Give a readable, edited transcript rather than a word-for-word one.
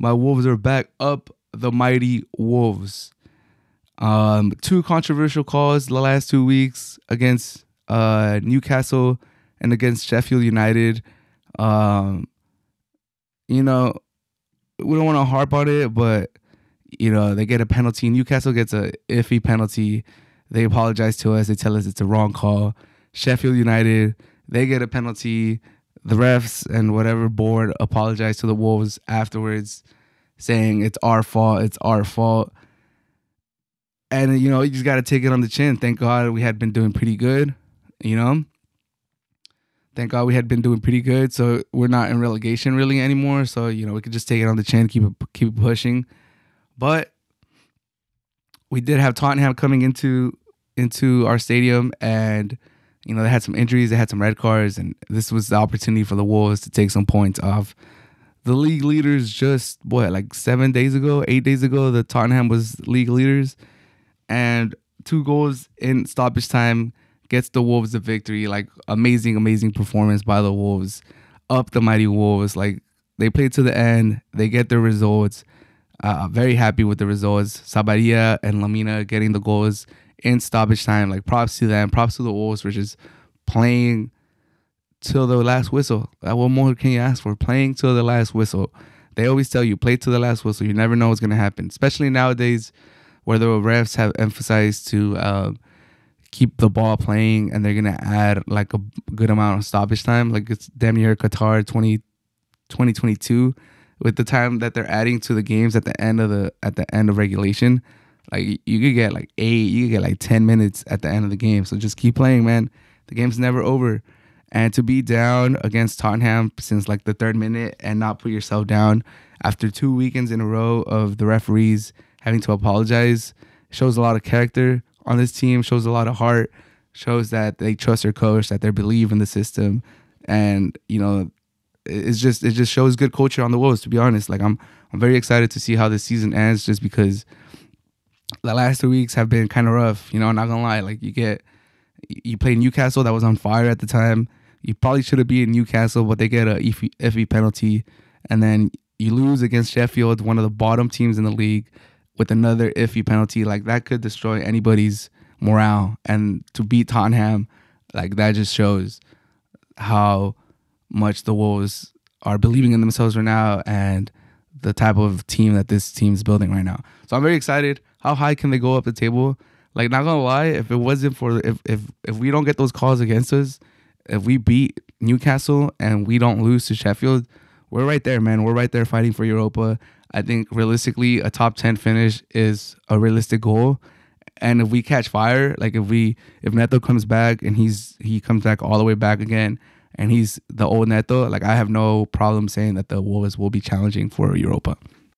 My Wolves are back up the mighty Wolves. Two controversial calls the last 2 weeks against Newcastle and against Sheffield United. Um, you know, we don't want to harp on it, but they get a penalty. Newcastle gets a iffy penalty. They apologize to us. They tell us it's a wrong call. Sheffield United, they get a penalty. The refs and whatever board apologize to the Wolves afterwards, saying it's our fault. It's our fault. And, you just got to take it on the chin. Thank God we had been doing pretty good, Thank God we had been doing pretty good. So we're not in relegation really anymore. So, we could just take it on the chin, keep it pushing. But we did have Tottenham coming into our stadium, and they had some injuries, they had some red cards, and this was the opportunity for the Wolves to take some points off the league leaders. Just 8 days ago, the Tottenham was league leaders, and 2 goals in stoppage time gets the Wolves the victory. Amazing performance by the Wolves, up the mighty Wolves. They played to the end, they get their results. Very happy with the results. Sabaria and Lamina getting the goals in stoppage time. Props to them. Props to the Wolves for just playing till the last whistle. What more can you ask for? Playing till the last whistle. They always tell you, play till the last whistle. You never know what's going to happen. Especially nowadays where the refs have emphasized to keep the ball playing, and they're going to add a good amount of stoppage time. It's damn near Qatar 2022 with the time that they're adding to the games at the end of regulation. You could get 8, you could get 10 minutes at the end of the game. So just keep playing, man. The game's never over. And to be down against Tottenham since the 3rd minute and not put yourself down after 2 weekends in a row of the referees having to apologize shows a lot of character on this team, shows a lot of heart, shows that they trust their coach, that they believe in the system. And, it just shows good culture on the Wolves, to be honest. I'm very excited to see how this season ends, just because the last 2 weeks have been kind of rough, not gonna lie. You play Newcastle, that was on fire at the time. You probably should have been in Newcastle, but they get a iffy penalty. And then you lose against Sheffield, one of the bottom teams in the league, with another iffy penalty. That could destroy anybody's morale. And to beat Tottenham, that just shows how much the Wolves are believing in themselves right now, and the type of team that this team's building right now. So I'm very excited. How high can they go up the table? Not gonna lie, if it wasn't for if we don't get those calls against us, if we beat Newcastle and we don't lose to Sheffield, we're right there, man. We're right there fighting for Europa. I think realistically a top 10 finish is a realistic goal. And if we catch fire, if Neto comes back and he comes back all the way back again, and he's the old Neto, I have no problem saying that the Wolves will be challenging for Europa.